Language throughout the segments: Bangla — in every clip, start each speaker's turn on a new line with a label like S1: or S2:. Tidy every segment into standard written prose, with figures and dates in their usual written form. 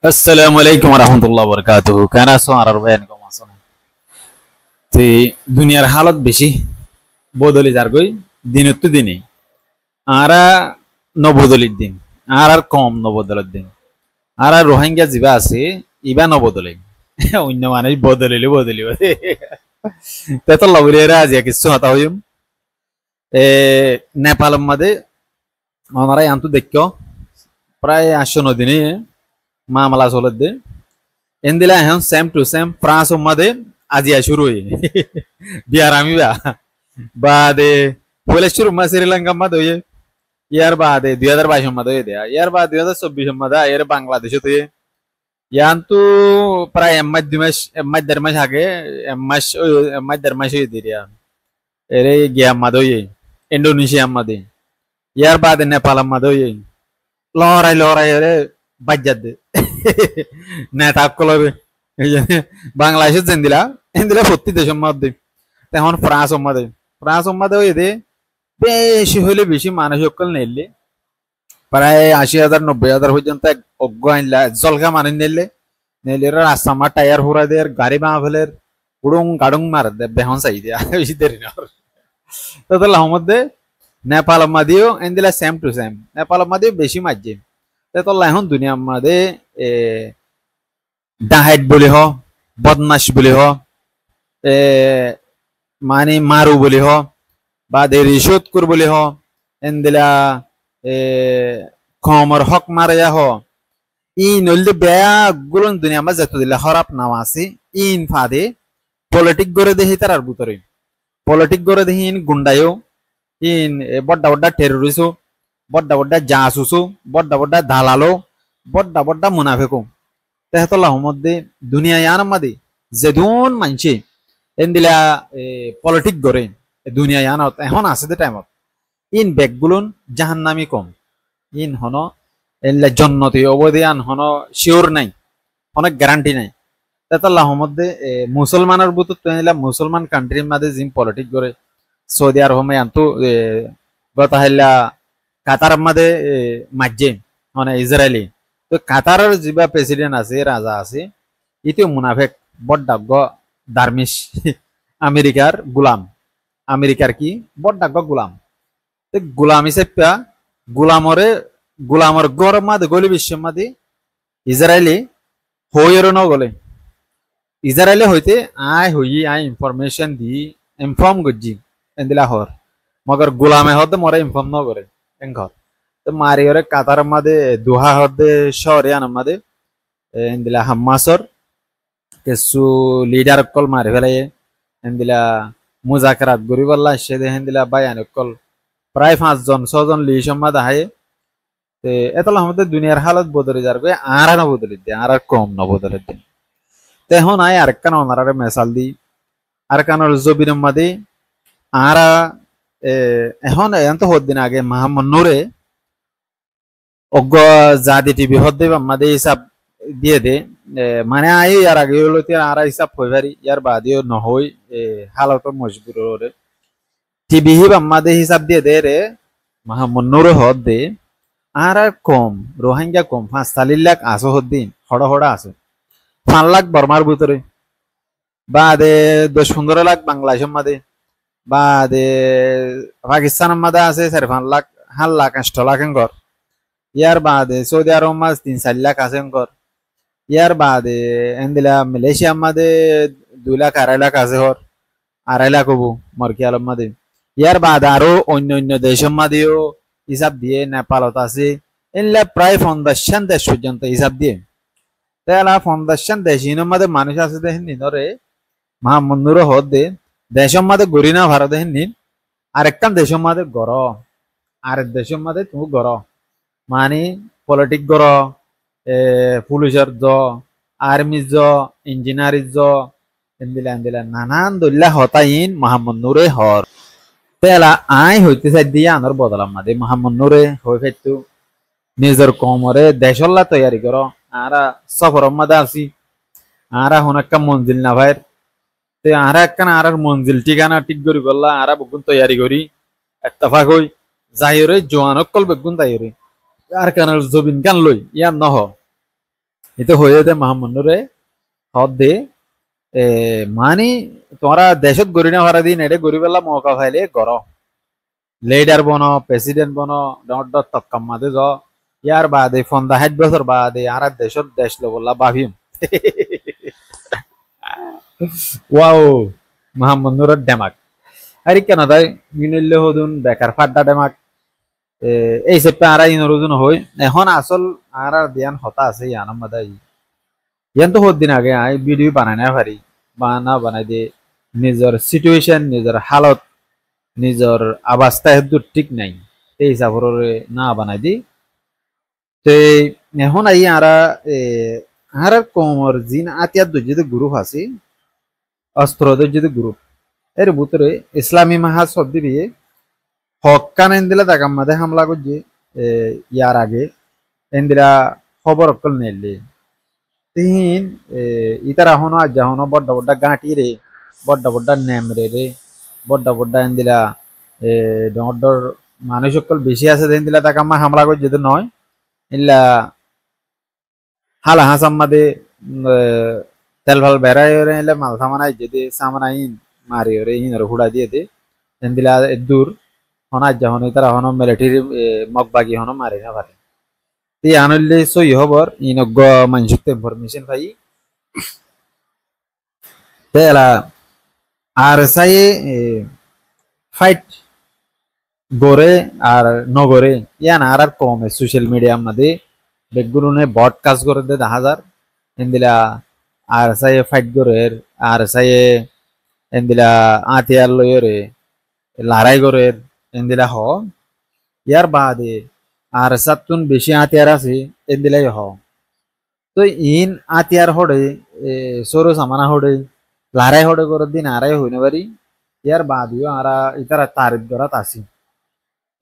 S1: আসসালামু আলাইকুম রহমতুল্লাহ বরকাতুহু কেন আছো আর ভাই কম আছো না তে দুনিয়ার হালত বেশি বদলি যার গই দিনত তো দিনে আরা নবদলির দিন আর কম নবদলের দিন আর রোহিঙ্গা যিবা আছে ইবা নবদলে অন্য মানুষ বদলিলে বদলিব তে তো লবলিয়ারা আজি কিছু হতা হইম এ নেপালের মধ্যে আমরা আনতো দেখো প্রায় 800 দিনে মামলা চলতে এন্দিলা এখন সেম টু সেম ফ্রান্স মধ্যে আজিয়া শুরু হই বিয়ার আমি বাদে পলে শুরু মা শ্রীলঙ্কা মধ্যে হয়ে ইয়ার বাদে 2022 মধ্যে হয়ে দেয়া ইয়ার বাদ 2024 মধ্যে এর বাংলাদেশে তো ইয়ান তো প্রায় এম্মাদ দেড় মাস আগে এম্মাদ দেড় মাস হয়ে দিয়া এরে গিয়া মধ্যে হয়ে ইন্দোনেশিয়া মধ্যে ইয়ার বাদে নেপাল মধ্যে হয়ে লড়াই লড়াই এরে বাজ্জাত দে নেতা কলবে বাংলাদেশে যেন্দিলা এন্দিলা সত্যি দেশের মধ্যে এখন ফ্রান্স ওই দে বেশি হইলে বেশি মানুষ সকল নেলে প্রায় 80,000 90,000 পর্যন্ত অজ্ঞ আনলা জলকা মানুষ নেলে রাস্তা আমার টায়ার ফুরা দেয় গাড়ি মা ফেলের উড়ুং গাড়ুং মার দে বেহন চাই দিয়া বেশি দেরি না তো মধ্যে নেপাল মাদিও এন্দিলা সেম টু সেম নেপাল মাদিও বেশি মাঝে তো এখন দুনিয়ার মধ্যে ডাহাইট বলি হ বদমাস বলি হ মানে মারু বলি হ বা রিশোধ কর বলি হ এন্দিলা কমর হক মারিয়া হ ইন হইলে বেয়া গুলন দুনিয়া মাঝে যেত দিলে খারাপ নাম আছে ইন ফাদে পলিটিক গড়ে দেখি তার ভিতরে পলিটিক গড়ে দেখি ইন গুন্ডায়ও ইন বড্ডা বড্ডা টেরোরিস্টও বড্ডা বড্ডা জাসুসো বড্ডা বড্ডা দালালো বড্ডা বড্ডা মুনাফেকো তেহতল্লাহ মধ্যে দুনিয়া ইয়ার মধ্যে যেদুন মানছে এন্দিলা পলিটিক গড়ে দুনিয়া ইয়ানত এখন আছে দে টাইমত ইন বেগগুলোন জাহান্নামি কম ইন হন এনলা জন্নতি অবদিয়ান হন শিওর নাই অনেক গ্যারান্টি নাই তেহতল্লাহ মধ্যে মুসলমানের বুতত মুসলমান কান্ট্রির মধ্যে জিম পলিটিক গড়ে সৌদি আরব আনতো গতাহিল্লা কাতার মধ্যে মাঝে মানে ইসরায়েলি তো কাতারের যিবা প্রেসিডেন্ট আছে রাজা আছে ইতিও মুনাফেক বড্ডাগ্য দারমিশ আমেরিকার গুলাম আমেরিকার কি বড্ডাগ্য গুলাম গুলাম হিসেবে গুলামর গর মাদে গলি বিশ্বের মাদে ইসরায়েলি হইয়েরও ন গলে ইসরায়েলি হইতে আই ইনফরমেশন দি ইনফর্ম গজি এন্দিলা হর মগর গুলামে হতে মরে ইনফর্ম ন করে এঙ্ঘর তো মারি ওরে কাতার মাদে দুহা হদে শহরিয়ান মাদে এন্দিলা হাম্মাসর কিছু লিডার কল মারি ফেলাই এন্দিলা মুজাকারাত গরি বললা সে হেন্দিলা বায়ান কল প্রায় 5 জন 6 জন লিশ মাদে হায়ে তে এতলা আমাদের দুনিয়ার হালত বদলে যার গে আর না বদলে দে আর কম না বদলে দে তে এখন আরেকখান ওনারে মেসাল দি আরেকখানের জবির মাদে আরা এখন এত দিন আগে মোহাম্মদ নূরে অজ্ঞ জাদি টিভি হদ্দে আমাদের হিসাব দিয়ে দে মানে ইয়ার আগে হলো আর হিসাব হই পারি ইয়ার বাদেও নহই হালত মজবুর টিভি হিব আমাদের হিসাব দিয়ে দে রে মোহাম্মদ নূরে হদ্দে আর কম রোহিঙ্গা কম 5 লাখ আসো হদ্দিন হড়া হড়া আছে 5 লাখ বর্মার ভিতরে বাদে 10-15 লাখ বাংলাদেশের মাঝে বাদে পাকিস্তানের মাঝে আছে 4-5 লাখ 8 লাখ 8 লাখ ঘর ইয়ার বাদে সৌদি আরব মাঝ 3-4 লাখ আছে ঘর ইয়ার বাদে এন্দিলা মালয়েশিয়ার মাঝে 2 লাখ 2.5 লাখ আছে ঘর 2.5 লাখ হবো মরকিয়ালের মাঝে ইয়ার বাদে আরো অন্য অন্য দেশের মাঝেও হিসাব দিয়ে নেপালত আছে এনলা প্রায় 50 দেশ পর্যন্ত হিসাব দিয়ে তাহলে 50 দেশ ইনের মাঝে মানুষ আছে দেখেন ধরে মোহাম্মদ নূর হদ দে দেশের মাঝে গড়ি না ভারত দেখেন নিন আরেকটা দেশের মাঝে গড় আরেক দেশের মাঝে তুমি গড় মানে পলিটিক গড় পুলিশের জ আর্মির জ ইঞ্জিনিয়ারির জ এন্দিলা এন্দিলা নানান দল্লা হতাইন মোহাম্মদ নূরে হর তেলা হইতে চাই দিয়ে আনার বদলাম মাদে মোহাম্মদ নূরে হয়ে ফেলতো নিজের কমরে দেশল্লা তৈয়ারি করো আরা সফর মাদে আসি আরা হনাক্কা মঞ্জিল না ভাইয়ের তে আরা একখান আর মঞ্জিল ঠিকানা ঠিক করি বললা আরা বেগুন তৈয়ারি করি একতফাক হই যাইরে জোয়ানক কল বেগুন তাইরে আর কানার জবিন গান লই ইয়ার নহ itu hoye te mahamunure hodde mani তোমরা দেশত গড়ি না হারা দিন এটা গড়ি বেলা মৌকা ফাইলে গড় লিডার বনো প্রেসিডেন্ট বনো ডট ডট তক্কাম মাদে য ইয়ার বাদে 50 বছর বাদে আর দেশত দেশ লবল্লা ভাবিম ওয়াও মাহমুদুরের ডেমাক আরে কেন তাই মিনিল্লে হদুন বেকার ফাড্ডা ডেমাক এই সেপ্পে আর ইনরোজন হই এখন আসল আর ধ্যান হতা আছে ইয়ানাম মাদাই ইয়ান তো হদিন আগে আই ভিডিও বানাই না পারি বানা বানাই দে নিজের সিচুয়েশন নিজের হালত নিজের অবস্থা হেতু ঠিক নাই এই হিসাবরে না বানাই দি তে এখন আই আর কোমর জিন আতিয়ার দুজিতে গ্রুপ আছে অস্ত্র দুজিতে গ্রুপ এর ভিতরে ইসলামী মহাসব দিয়ে হকান এন্দিলা তাকাম মাদে হামলা করছে ইয়ার আগে এন্দিলা খবর অকল নেলি তিন ইতারা হনো আজ হনো বড্ডা বড্ডা গাঁটি রে বড্ডা বড্ডা নেমরে রে বড্ডা বড্ডা এন্দিলা ডর মানুষ সকল বেশি আছে এন্দিলা তাকাম্মা হামলা করছে যেতে নয় ইল্লা হালা হাসাম মাদে তেল ভাল বেড়াই রে এলে মাল সামানাই যেতে সামানাইন মারি রে ইন হুড়া দিয়ে দে এন্দিলা দূর হনা আজ হনো ইতারা হনো মিলিটারি মগবাগি হনো মারি না পারে এই আনলে সই হবর ইনগ্গ মানসিক ইনফরমেশন পাই তেলা আর সাই ফাইট গরে আর নগরে ইয়ান আর কমে সোশ্যাল মিডিয়া মধ্যে বেগুনে বট কাজ করে দে 10,000 এন্দিলা আর সাই ফাইট গরে আর সাই এন্দিলা আতিয়ার লয়রে লড়াই করে এন্দিলা হ ইয়ার বাদে আর সাততুন বেশি আতিয়ার আছে এন্দিলাই হ তো ইন আতিয়ার হড়ে সরো সামানা হড়ে লড়াই হড়ে করে দিন আড়াই হইনে পারি ইয়ার বাদিও আর ইতারা তারিফ করাত আসি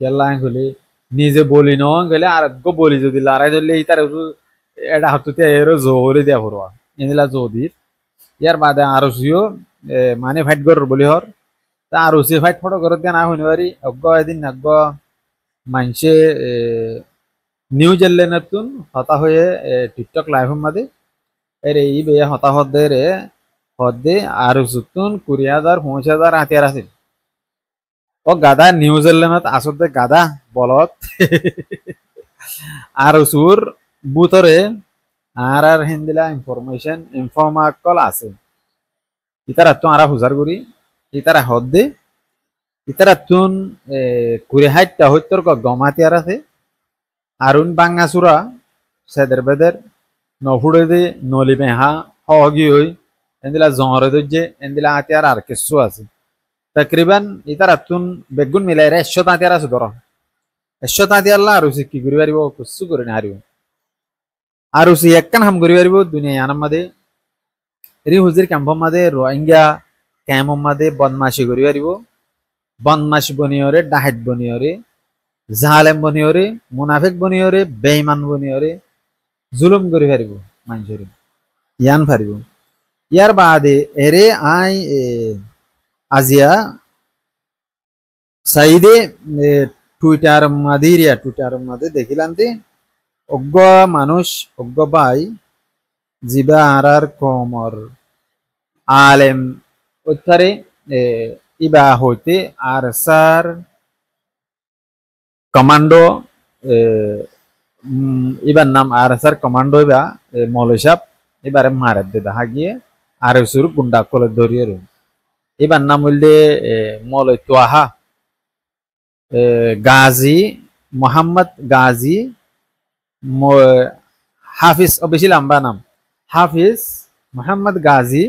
S1: কেল্লাই হলে নিজে বলি ন গেলে আর গো বলি যদি লড়াই ধরলে ইতার এটা হাতুতে এরো জোরে দিয়া ভরবা এন্দিলা জোদির ইয়ার বাদে আর সিও মানে ফাইট করার বলি হর তা আর সি ফাইট ফটো করে দিয়া না হইনে পারি অজ্ঞ এদিন অজ্ঞ মানুষে নিউজিল্যান্ড নতুন হতা হয়ে টিকটক লাইভ মাদে এরে এই বেয়া হতা হদে রে হদে আর সুতুন 20,000 50,000 হাতিয়ার আছে ও গাদা নিউজিল্যান্ডত আসতে গাদা বলত আর সুর বুতরে আর আর হিন্দিলা ইনফরমেশন ইনফর্মাকল আছে ইতারা তো আরা হুজার করি ইতারা হদে ইতারা তুন 20-70 গমাতিয়ার আছে আরুন বাঙ্গাসুরা সেদের বেদের নফুড়ে দে নলি বেহা হগি হই এন্দিলা জহরে দজ্জে এন্দিলা আতিয়ার আর কিছু আছে তকরিবান ইতার আতুন বেগুন মিলাই 100 আতিয়ার আছে ধর 100 আতিয়ার লা আর কি করি পারিব কিছু করে না হারিব আর একখান হাম করি পারিব দুনিয়া ইয়ানার মাদে রি হুজির ক্যাম্প মাদে রোহিঙ্গা ক্যাম্প মাদে বদমাশি করি পারিব বদমাশি বনিয়রে ডাহাত বনিয়রে জালেম বনিয়রে মুনাফিক বনিয়রে বেঈমান বনিয়রে জুলুম করি পারিব মানুষের ইয়ান পারিব ইয়ার বাদে এরে আই আজিয়া সাইদে টুইটার মাদে দেখিলাম যে অজ্ঞ মানুষ অজ্ঞ ভাই জিবা আর কমর আলেম উত্তরে ইবা হইতে আর স্যার কমান্ডো এবার নাম আর স্যার কমান্ডো ইবা মৌলভী সাহেব এবারে মারে দে দেখা গিয়ে আর সুর গুন্ডা কলে ধরিয়ে রইল এবার নাম হইলে মৌলভী তোয়াহা গাজী মোহাম্মদ গাজী হাফিজ বেশি লম্বা নাম হাফিজ মোহাম্মদ গাজী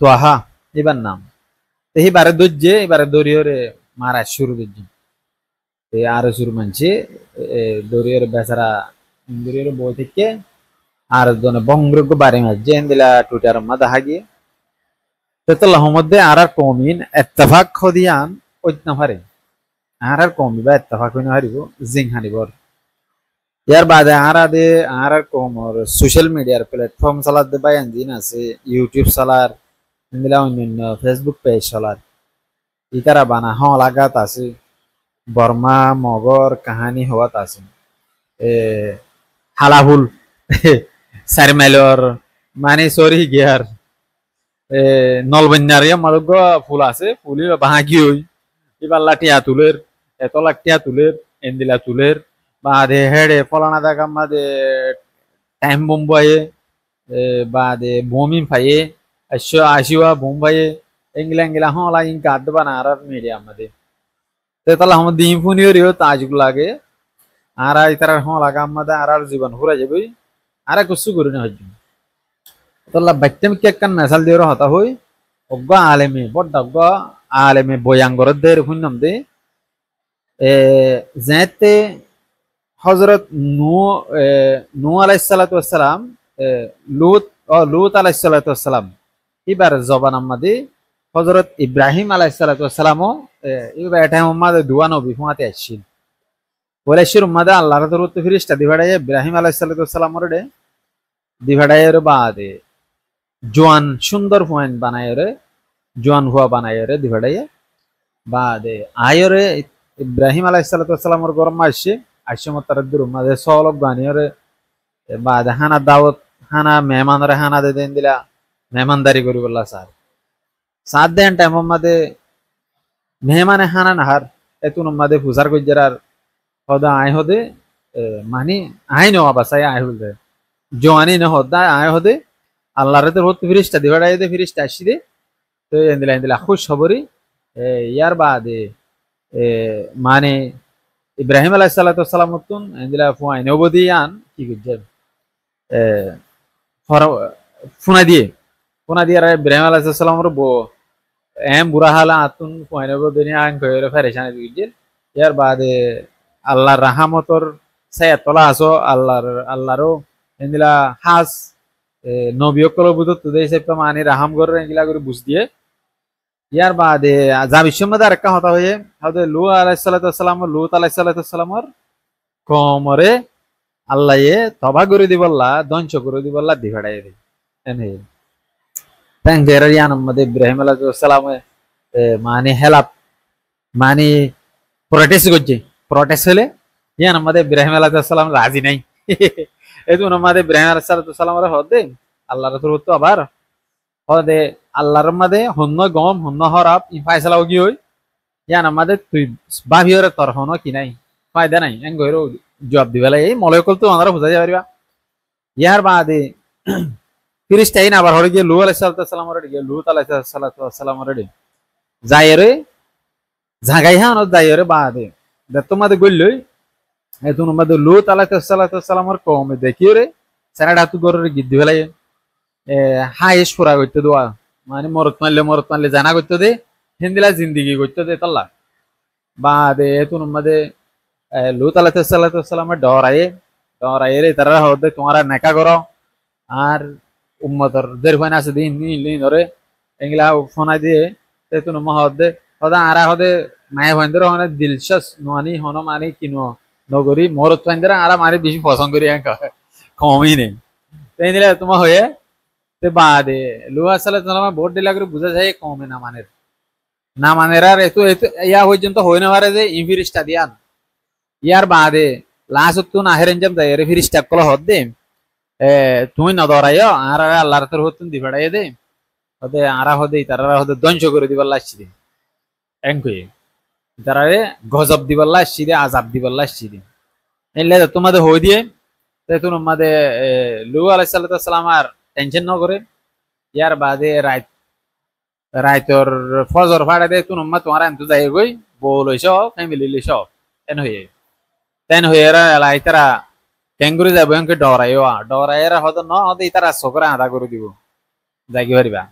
S1: তোয়াহা এবার নাম এবারে দর্জে এবারে দরিয়র মারা শুরু দর্জি আর শুরু মানছে দরিয়র বেচারা দরিয়র বই থেকে আর জনে বংগ্রগ বারে মাছ যে দিলা টুইটার মধ্যে হাগিয়ে তেতল্লাহ মধ্যে আর কমিন এত্তেফাক খদিয়ান ঐতনা পারে আর কমি বা এত্তেফাক হইনা হারিব জিং হানিবর ইয়ার বাদে আর কমর সোশ্যাল মিডিয়ার প্ল্যাটফর্ম চালার দে বা এনজিন আছে ইউটিউব চালার দিলা অন্যান্য ফেসবুক পেজ চালার ইতারা বানা হ লাগাত আছে বর্মা মগর কাহানি হওয়াত আছে হালাহুল সারমেলর মানে সরি গিয়ার নলবন্যারিয়া মালগ ফুল আছে ফুলি ভাঙি হই ইবাল্লা টিয়া তুলের এতলাক টিয়া তুলের এন্দিলা তুলের বাদে হেডে ফলানা দেখা মাদে টাইম বোম্বাইয়ে বাদে বোমিন ফাইয়ে আসিওয়া বোম্বাইয়ে এঙ্গিলা এঙ্গিলা হলা ইন কাট বানা আর মিডিয়া আমাদের তেতালা हम দিন ফুনিও রিও তাজগুলো লাগে আর ইতার হলা আমাদের আর জীবন ঘুরে যাবে আর কিছু করি না হইছে তোলা বাচ্চাম কে কান মেসাল দিও হতা হই অজ্ঞ আলেমে বড় অজ্ঞ আলেমে বয়াঙ্গরদের হুন্নাম দে যেতে হযরত নূহ আলাইহিস সালাতু ওয়াস সালাম লুত আলাইহিস সালাতু ওয়াস সালাম এবার জবান আমাদে হযরত ইব্রাহিম আলাইহিস সালাতু ওয়াস সালামও এবার টাইম আমাদে দুয়া নবী ফুয়াতে আসছিল বলে শির উম্মাদে আল্লাহর দরুদ ফেরেশতা দিবাড়ায় ইব্রাহিম আলাইহিস সালাতু ওয়াস সালাম রে দিবাড়ায়ের বাদে জোয়ান সুন্দর ফুয়ান বানায় রে জোয়ান হুয়া বানায় রে দিবাড়ায় বাদে আয়রে ইব্রাহিম আলাইহিস সালাতু ওয়াস সালামর গরম আসছে আসছে মতারদ্দুর উম্মাদে সলক বানিয়রে বাদে হানা দাওয়াত হানা মেহমানরে হানা দে দেন দিলা মেহমানদারি করি বললা স্যার সাত দেন টাইম আমাদে মেহমানে হানা নাহার এতুন আমাদে ফুসার কইজার হদা আয় হদে মানে আয় নো বাসায় আয় হল জোয়ানি ন হদা আয় হদে আল্লাহর তো হত ফিরিস্তা দিবাড়াই দে ফিরিস্তা আসি দে তো এন্দিলা এন্দিলা খুশ খবরি ইয়ার বাদে মানে ইব্রাহিম আলাইহিস সালাতু ওয়াস সালাম তুন এন্দিলা ফুয়াই নবদিয়ান কি কইছেন ফুনা দিয়ে আর ইব্রাহিম আলাইহিস সালামর বো এম বুড়া হালা আতুন ফুয়াই নবদিয়ান আন কইরে ফেরেশান দিছিল ইয়ার বাদে আল্লাহর রাহমতর সায়াতলা আসো আল্লাহরও এন্দিলা হাস নবীকল বুঝত তুদে সেপ্পা মানে রাহাম করে এগুলা করে বুঝ দিয়ে ইয়ার বাদে যা বিশ্বমধ্যে আরেকটা হতা হয়ে হয়তো লু আলাইহিস সালাতু ওয়াস সালাম লুত আলাইহিস সালাতু ওয়াস সালামর কমরে আল্লাহ তবা করে দিবল্লা ধ্বংস করে দিবল্লা দিভাড়াই দে এনে তাঙ্গের ইয়ান মধ্যে ইব্রাহিম আলাইহিস সালাম মানে হেলাপ মানে প্রটেস্ট হলে ইয়ান মধ্যে ইব্রাহিম আলাইহিস সালাম রাজি নাই এতো আমাদের ইব্রাহিম আলাইহিস সালাম হদে আল্লাহর তরফ তো আবার হদে আল্লাহর মধ্যে হন্ন গম হন্ন হরাপ ই ফায়সালা কি হই ইয়ান আমাদের তুই বাহিরে তোর হনো কি নাই ফায়দা নাই এং গইরো জবাব দিবেলা এই মলেকুল তো আমরা বুঝা যাবে ইয়ার বাদে ফিরিস্তাই না আবার হরে গিয়ে লূত আলাইহিস সালাম রে গিয়ে লূত আলাইহিস সালাম রে যায়রে জাগাই হ্যাঁ যায়রে বাদে তোমাদের গইলই এতুন আমাদের লূত আলাইহিস সালামর কওমে দেখিও রে সারাডা তু গরের গিদ্দি ফেলাই হাইস পুরা করতে দোয়া মানে মরত মারলে জানা করতে দে হিন্দিলা জিন্দিগি করতে দে তাল্লা বাদে এতুন আমাদের লূত আলাইহিস সালামের ডরায়ে রে তারা হদে তোমারা নেকা করো আর উম্মতর দের ফাইন আছে দিন নি ধরে এগুলা ফোনাই দিয়ে এতুন মহদে হদা আরা হদে মায়ে ভাইন্দর হনে দিলশাস ননি হন মানে কিনো নগরী মরত ফাইন্দরা আরা মারি বেশি পছন্দ করি কমই নেই তাই দিলে তোমার হয়ে তে বাদে লুহা সালাম ভোট দিলা করে বুঝা যায় কমে না মানের আর এতো ইয়া পর্যন্ত হয়ে না পারে যে ইনফিরিস্টা দিয়ান ইয়ার বাদে লাস্ট তুন আহেরেন জাম যাই রে ফিরিস্টা কল হদ দে তুমি না দরাইও আর আল্লাহর তরফ তুন দিবাড়াই দে হদে আরা হদে তারা হদে ধ্বংস করে দিবার লাগছি দে এঙ্কই তারারে গজব দিবার লাগছি দে আযাব দিবার লাগছি দে এলে তোমাদের হই দিয়ে তেতুন আমাদের লূত আলাইহিস সালাম আর টেনশন ন করে ইয়ার বাদে রাইতর ফজর ফাড়া দে তুন তোমার আনতে যাই গই বউ লইছ ফ্যামিলি লইছ তেন হয়ে এলাই তারা টেঙ্গুরি যাবো এমকে ডরাইরা হয়তো ন হতে তারা চকরা আধা করে দিব জাগি পারিবা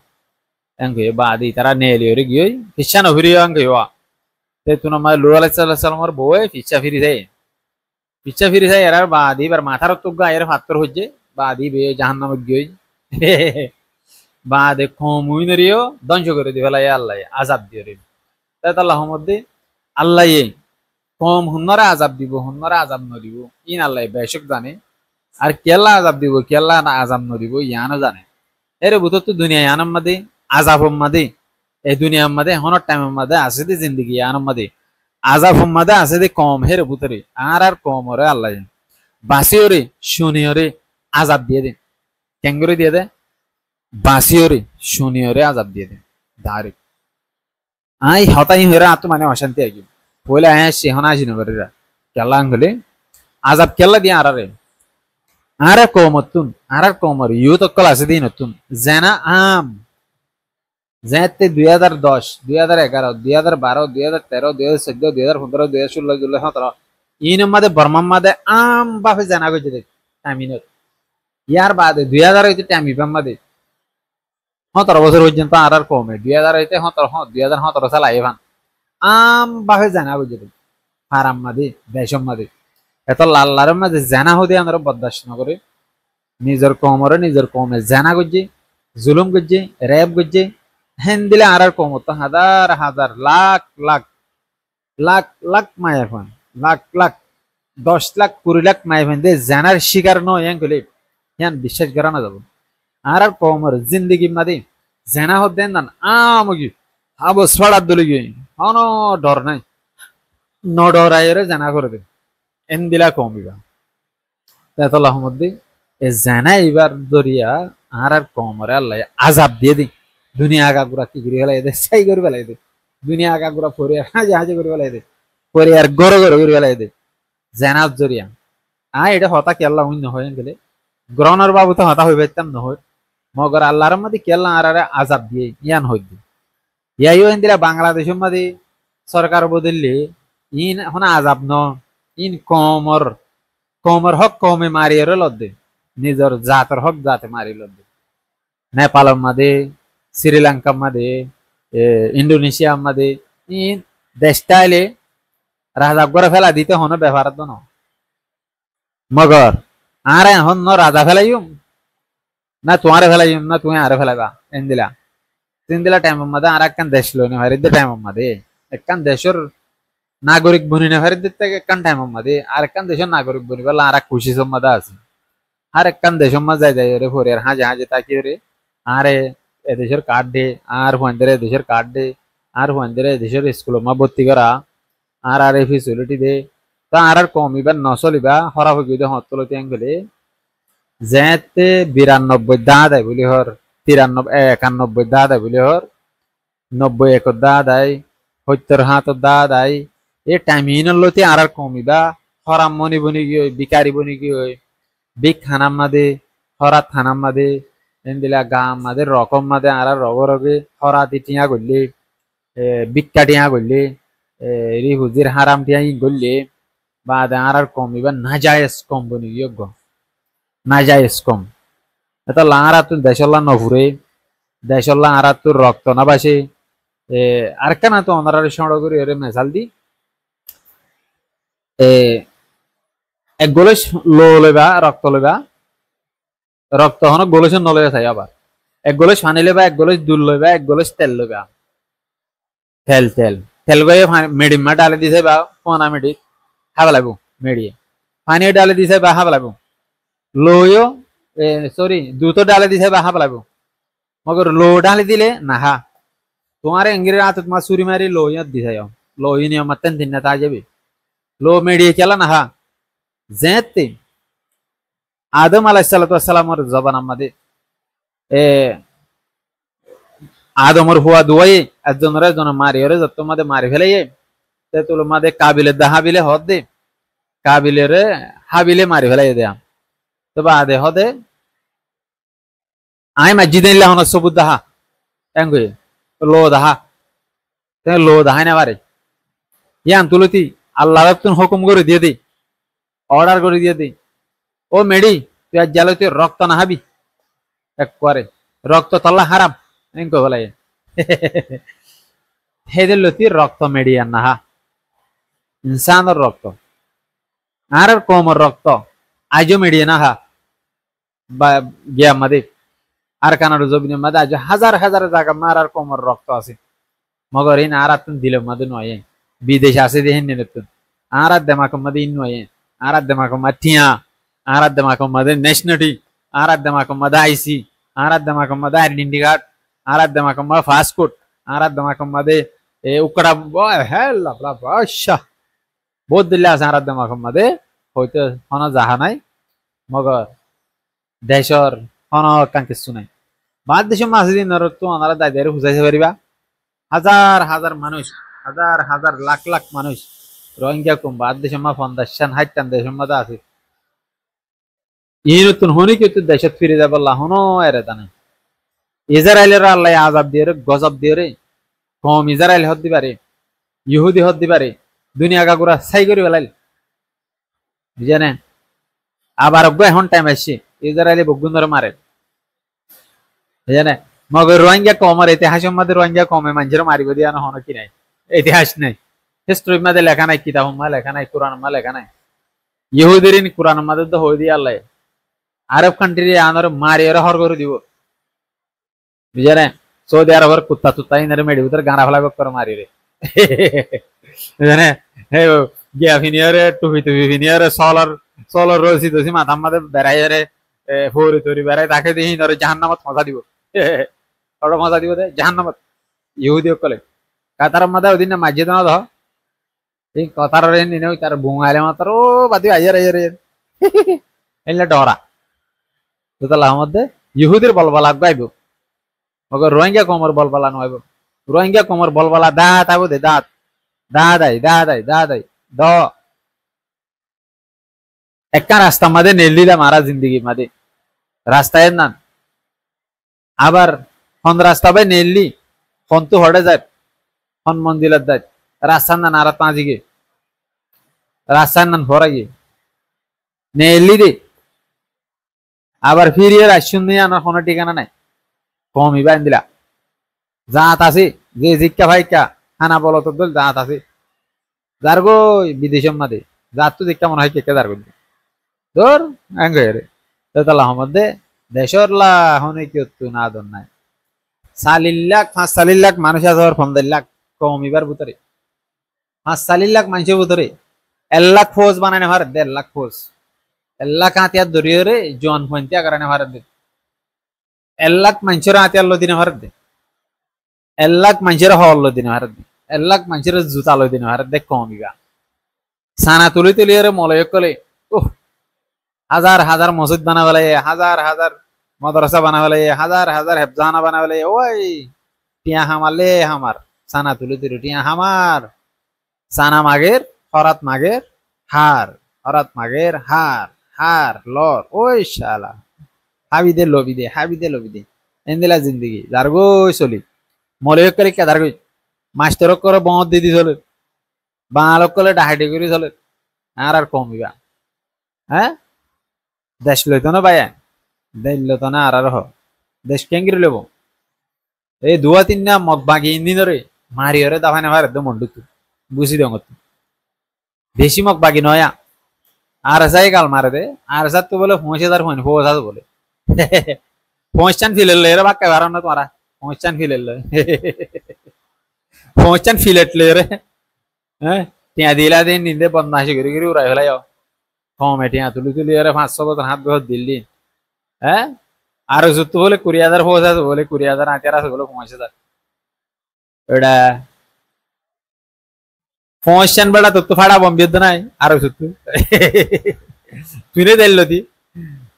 S1: এমকে বাদি তারা নেলি হরে গিয়ে ফিসা নফিরি এমকে তেতুন আমার লূত আলাইহিস সালামর বউয়ে পিছা ফিরি যায় এরার বাদি এবার মাথার তুগা এর ফাত্তর হচ্ছে বাদি বে জাহান্নামে গিয়ে বাদে কমুইনরিও ধ্বংস করে দিবে আল্লাহ আযাব দিয়ে রে তাই আল্লাহর মধ্যে আল্লাহ কম হুন্নরা আযাব দিব হুন্নরা আযাব ন দিব ইন আল্লাহ বেশক জানে আর কেল্লা আযাব দিব কেল্লা না আযাব ন দিব ইয়ানো জানে এর বুতত তো দুনিয়া ইয়ানার মধ্যে আযাব মধ্যে এই দুনিয়ার মধ্যে হনর টাইমের মধ্যে আছে দি জিন্দেগি ইয়ানার মধ্যে আযাব মধ্যে আছে দি কম হের ভিতরে আর কম ওরে আল্লাহ বাসিও রে শুনিও রে আজাব দিয়ে দিন। কেন করে দিয়ে দে? বাঁচিওরে শুনিওরে আজাব দিয়ে দিন ডাইরেক্ট। আই হতাই হইরা আতো মানে অশান্তি আগে পয়লা হ্যাঁ সে হনা আসি নগরীরা কেলা আঙ্গলে আজাব কেলা দিয়ে আরারে আরে কমতুন আর কমর ইউথ অক্কল আছে দিন নতুন জেনা আম যেতে 2010 2011 2012 2013 2014 2015 2016 2017 ইন মধ্যে বর্মার মধ্যে আম বাফে জানা গেছে দেখ টাইমিনত ইয়ার বাদে 2000 হইতে টাইমি বাম্মাদে 17 বছর পর্যন্ত আর কমে 2000 হইতে 2017 সাল আইবান আম বাফে জানা গেছে দেখ হারাম মাদি দেশম মাদি এত লাল্লার মাঝে জানা হতে আমরা বরদাস্ত না করে নিজের কমরে নিজের কমে জানা করছে জুলুম করছে র্যাব করছে হেন দিলে আর কমত হাজার হাজার লাখ লাখ লাখ লাখ মায়া ফান লাখ লাখ 10 লাখ 20 লাখ মায়া ফান দে জানার শিকার নয় গেলে ইয়ান বিশ্বাস করা না যাব আর কমর জিন্দগি মাদি জানা হত দেন না আমগি আবো সড়া দলি গই অন ডর নাই ন ডরাইরে জানা করে দে এন দিলা কমিবা তেতলা মধ্যে এ জানা এবার দরিয়া আর কমরে আল্লাহ আজাব দিয়ে দি দুনিয়া আগাগুড়া কি করে ফেলাই দে সাই করে ফেলাই দে দুনিয়া আগাগুড়া পরে হাজে হাজে করে ফেলাই দে পরে আর গড় গড় করে ফেলাই দে জানার জরিয়া এটা হতা কেল্লা অন্য হয়ে গেলে গ্রহণের বাবু তো হতা হয়ে পাইতাম নহয় মগর আল্লাহর মধ্যে কেল্লা আর আজাব দিয়ে ইয়ান হই দি ইয়াইও হিন্দিরা বাংলাদেশের মধ্যে সরকার বদললে ইন এখন আজাব ন ইন কমর কমর হক কমে মারিয়ে লদ্দে নিজের জাতের হক জাতে মারি লদ্দে নেপালের মাঝে শ্রীলঙ্কার মাঝে ইন্দোনেশিয়ার মাঝে ইন দেশটা এলে রাজা করে ফেলা দিতে হন ব্যবহার তো ন মগর আর এখন ন রাজা ফেলাইম না তোমারে ফেলাইম না তুমি আরে ফেলাইবা এন্দিলা তিনদিলা টাইমের মধ্যে আর একখান দেশ লই না হারিদ্দে টাইমের মধ্যে একখান দেশের নাগরিক বনি না হারিদ্দের থেকে একখান টাইমের মধ্যে আর একখান দেশের নাগরিক বনি বলে আর এক খুশি সম্মাদা আছে আর একখান দেশের মধ্যে যাই যাই রে ফরে আর হাজে হাজে তাকি রে আরে এদেশের কার্ড দে আর হুয়ানদের এদেশের কার্ড দে আর হুয়ানদের এদেশের স্কুল মা ভর্তি করা আর আর ফেসিলিটি দে তা আর কমিবার নচলিবা হরা হয়ে গিয়ে হতলতি আঙ্গলে যেতে 92 দা দেয় বলি হর 93 91 দা দেয় বলি হর 90 একর দা দেয় 70 হাত দা দেয় এ টাইমিন লতি আর কমিবা হরাম মনি বনি গিয়ে বিকারি বনি গিয়ে বিগ খানাম মাদে হরা থানাম মাদে এন্দিলা গাম মাদে রকম মাদে আর রগ রগে হরা দি টিয়া গললে বিক্কা টিয়া গললে রি হুজির হারাম টিয়া ই গললে বা আর কমিবা নাজায়েজ কম বনি গিয়ে গ নাজায়েজ কম এটা লাঙারা তুই দেশল্লা নভুরে দেশল্লা আর তোর রক্ত না বাসে আর কেনা তো অনার সড়ক করে এর মেসাল দি এক গোলেশ লো লইবা রক্ত লইবা রক্ত হন গোলেশ নলইয়া চাই আবার এক গোলেশ পানি লইবা এক গোলেশ দুধ লইবা এক গোলেশ তেল লইবা তেল তেল তেল গয়ে মেডিমা ডালে দিছে বা পোনা মেডি হাবা লাগবো মেডিয়ে পানি ডালে দিছে বা হাবা লাগবো লইও সরি দুধ ডালে দিছে বা হাবা লাগবো মগর লো ডালে দিলে না হা তোমার এঙ্গিরে হাত তোমার চুরি মারি লইয়া দিছে লই নিয়ে আমার তেন দিন না তা যাবে লো মেডিয়ে খেলা না হা যেতে আদম আলাইহিসসালামের জবান আমাদের আদমর হুয়া দুয়াই একজনের একজন মারি ওরে যত মাদে মারি ফেলাই তে তোর মাদে কাবিলে হাবিলে হদ দে কাবিলের হাবিলে মারি ফেলাই দে তো বাদে হদে আই মসজিদে ইল্লাহ সবুত দাহা এঙ্গে লো দাহা তে লো দাহাই না পারে ইয়ান তুলতি আল্লাহ তুন হুকুম করে দিয়ে দে অর্ডার করে দিয়ে দে ও মেডি তুই আজ জ্বালো তুই রক্ত না হাবি এক করে রক্ত তল্লা হারাম এঙ্কো বলাই হেদের লতি রক্ত মেডিয়ান না হা ইনসানের রক্ত আর কমর রক্ত আজও মেডিয়া না হা বা গিয়া মাদে আর কানার জমিনের মাদে আজ হাজার হাজার জায়গা মার আর কমর রক্ত আছে মগর ইন আর তুন দিল মাদে নয় বিদেশ আছে দেখেন নিতুন আর দেমাক মাদে ইন নয় আর দেমাক মাঠিয়া আর দেমাক মাদে ন্যাশনালিটি আর দেমাক মাদে আইসি আর দেমাক মাদে আইডেন্টি কার্ড আর দেমাক মাদে পাসপোর্ট আর দেমাক মাদে উকড়া হ্যাঁ লাভলা বাদশা বহুত দিল্লা আছে আর দেমাক মাদে হয়তো হনা যাহা নাই মগর দেশর কোনো কাম কিছু নাই বাদ দেশের মাঝে দিন তো ওনারা দায়িত্ব বুঝাইতে পারিবা হাজার হাজার মানুষ হাজার হাজার লাখ লাখ মানুষ রোহিঙ্গা কম বাদ দেশের মা 50-60 দেশের মধ্যে আছে ই নতুন হনি কিন্তু দেশত ফিরে যাব লাহনো এরে জানে ইসরায়েলের আল্লাহ আজাব দিয়ে গজব দিয়ে রে কম ইসরায়েল হদ দিবারে ইহুদি হদ দিবারে দুনিয়া গাগুরা ছাই করে বেলাইল বুঝে আবার অজ্ঞ এখন টাইম আসছে ইসরায়েলে বগুন ধরে মারে বুঝে মগর রোহিঙ্গা কমের ইতিহাসের মধ্যে রোহিঙ্গা কমে মানুষের মারিব দিয়া হন কি নাই ইতিহাস নাই হিস্ট্রির মধ্যে লেখা নাই কিতাব লেখা নাই কোরআন লেখা নাই ইহুদির কোরআন মধ্যে তো হয়ে দিয়ে আল্লাহ আরব কান্ট্রি আনার মারি ওরা হর করে দিব বুঝে সৌদি আরবের কুত্তা তুত্তা ইনারে মেডি ভিতরে গানা ফেলা করে মারি রে বুঝে হে গিয়া ফিনিয়ারে টুপি টুপি ফিনিয়ারে সলর রসি দসি মাথা মাঝে বেড়াই রে ফৌরি তরি বেড়াই তাকে দিয়ে ধরে জাহান্নামত মজা দিব ওটা মজা দিব দে জাহান্নামত ইহুদি কলে কাতার মধ্যে ওদিন না মাঝে না ধর এই কথার নিনে তার বুঙাইলে মাত্র ও বাদি আইয়ার আইয়ার এলে ডরা তোতালার মধ্যে ইহুদির বলবালা গাইব মগর রোহিঙ্গা কমর বলবালা নয়ব রোহিঙ্গা কমর বলবালা দাঁত আবো দে দাঁত দাদাই দ একটা রাস্তা মাঝে নেলিলা মারা জিন্দগি মাঝে রাস্তায় না আবার হন রাস্তা ভাই নেলি হন তো হড়ে যায় হন মন্দিরের যায় রাস্তার নান আর পাঁচিগে রাস্তার নান হরাইয়ে নেলি রে আবার ফিরিয়ে রাশন নিয়ে আনার কোনো ঠিকানা নাই কমই বাইন দিলা জাত আছে যে জিজ্ঞা ভাইকা হানা বলো তো দল জাত আছে যার গো বিদেশের মাঝে যার তো দেখা মনে হয় কে যার করবে ধর রে তোতালার মধ্যে দেশর লা হনে কি না দন নাই 4 লাখ মানুষ আছে 15 লাখ কমিবার ভিতরে 4 লাখ মানুষের ভিতরে 1 লাখ ফৌজ বানানে ভারত 1.5 লাখ ফৌজ 1 লাখ হাতিয়ার ধরিয়ে রে জন পন্থিয়া কারণে ভারত দে 1 লাখ মানুষের হাতিয়ার লো দিনে ভারত দে 1 লাখ মানুষের হল লো দিনে ভারত দে 1 লাখ মানুষের জুতা লো দিনে ভারত দে কমিবা সানা তুলি তুলিয়ে মলয় কলে ওহ হাজার হাজার মসজিদ বানাবেলে হাজার হাজার মাদ্রাসা বানাবেলে হাজার হাজার হেফজানা বানাবেলে ওই টিয়া হামালে হামার সানা তুলি তুলি টিয়া হামার সানা মাগের হরাত মাগের হার হরাত মাগের হার হার লর ওই শালা হাবিদে লবিদে এন্দিলা জিন্দগি যার গই চলি মলয় করে কে যার গই মাস্টার করে বঁদ দিদি চলে বাঙালক করে ডাহাটি করে চলে আর কমিবা হ্যাঁ দেশ লইতো না ভাইয়া দেশ লইতো না আর দেশ কেঙ্গিরি লব এই 2-3 না মদ বাগি ইন্দিনরে মারি হরে দাফানে ভার একদম মন্ডু বুঝি দঙ্গ বেশি মগ বাগি নয়া আর সাই গাল মারে দে আর সাত তো বলে 5000 ফোন 5000 বলে 50 ফিলেলে রে বাক্কা বারাম না তোমারা 50 ফিলেলে 50 ফিলেটলে রে হ্যাঁ টিয়া দিলা দিন নিন্দে বদমাশি করে করে উড়াই ফেলাই কম এটিয়া তুলি তুলি আরে 500 বছর হাত বহুত দিল্লি হ্যাঁ আর যত বলে 20000 ফৌজ আছে বলে 20000 আতিয়ার আছে বলে 5000 এটা 50 বেড়া তো ফাড়া বম্বে নাই আর যত তুই দিল দি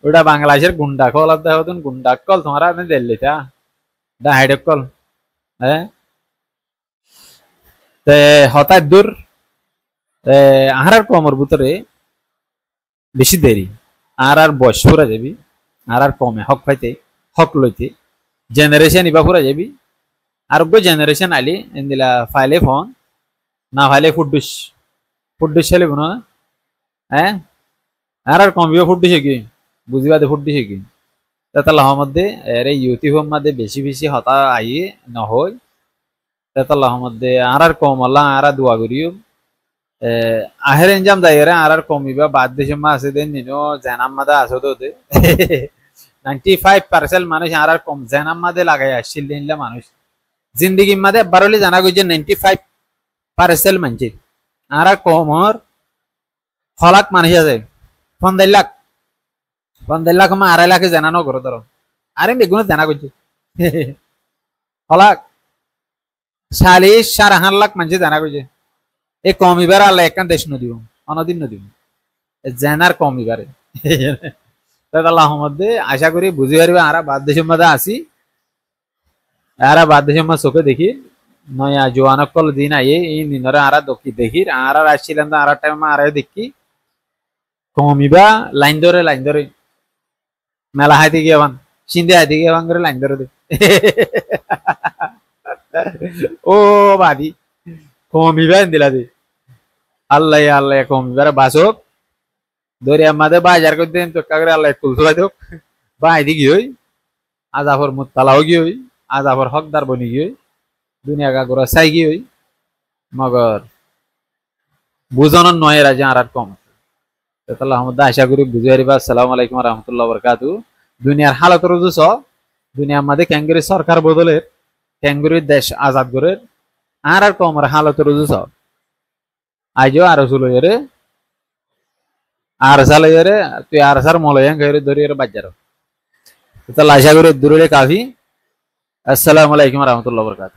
S1: ওটা বাংলাদেশের গুন্ডা কল আদা হতন গুন্ডা কল তোমারা আমি দিল্লি তা দা হাইড কল হ্যাঁ তে হঠাৎ দূর আহার কমর ভিতরে বেশি দেরি আর বয়স ফুরা যাবি আর কমে হক পাইতে হক লইতে জেনারেশন ইবা ফুরা যাবি আর জেনারেশন আলি এন্দিলা ফাইলে ফোন না ফাইলে ফুডুস চলিব না হ্যাঁ আর কমিব ফুডুস কি বুঝিবা দে ফুডুস কি তাতাল মধ্যে এরে ইউটিউব মধ্যে বেশি বেশি হতা আইয়ে নহয় তাতাল মধ্যে আর কম আল্লাহ আর দোয়া করিও আহের এনজাম দায়রে আর কমিবা বাদ দেশে মা আছে দেন নিনো জানাম মাদা আছে তো 95% মানুষ আর কম জানাম মাদে লাগাই আসছিল দিনলা মানুষ জিন্দগি মাদে বারলি জানা গইছে 95% মানুষ আর কমর হলাক মানুষ আছে 15 লাখ 15 লাখ মা 2.5 লাখ জানানো করো ধরো আরে বেগুন জানা গইছে হলাক 40-4.5 লাখ মানুষ জানা গইছে এ কমিবার আল্লাহ একখান দেশ নদীব অনদিন নদীব জেনার কমিবারে আল্লাহ মধ্যে আশা করি বুঝি পারবে আরা বাদ দেশের মধ্যে আসি আরা বাদ দেশের মধ্যে চোখে দেখি নয়া জোয়ানক কল দিন আইয়ে এই নিনরে আরা দকি দেখি আর আসছিলেন তো আর টাইম আর দেখি কমিবা লাইন ধরে মেলা হাইতে গিয়ে বান সিন্ধে হাইতে গিয়ে বান করে লাইন ধরে দে ও বাদি কমিবা দিলা দে আল্লাহ আল্লাহ কমিবার বাসক ধরে আমাদের বাজার করতে তো কাগরে আল্লাহ তুলতে দোক বা আইদি গিয়ে আজাফর মুতালাও গিয়ে আজাফর হকদার বনি গিয়ে দুনিয়া কাগরা চাই গিয়ে মগর বুঝানোর নয় রাজা আর কম তাহলে আমাদের আশা করি বুঝে পারিবা। আসসালামু আলাইকুম রহমতুল্লাহ বরকাতু। দুনিয়ার হালত রুজুস দুনিয়ার মধ্যে ক্যাঙ্গুরি সরকার বদলের ক্যাঙ্গুরির দেশ আজাদ করে আর কমর হালত রুজুস আইজো আর সুলরে আর সালরে তুই আর সার মলয়াং গরে ধরে বাজার তাহলে আশা করি দূরে কাফি। আসসালামু আলাইকুম রহমতুল্লাহ বরকাতু।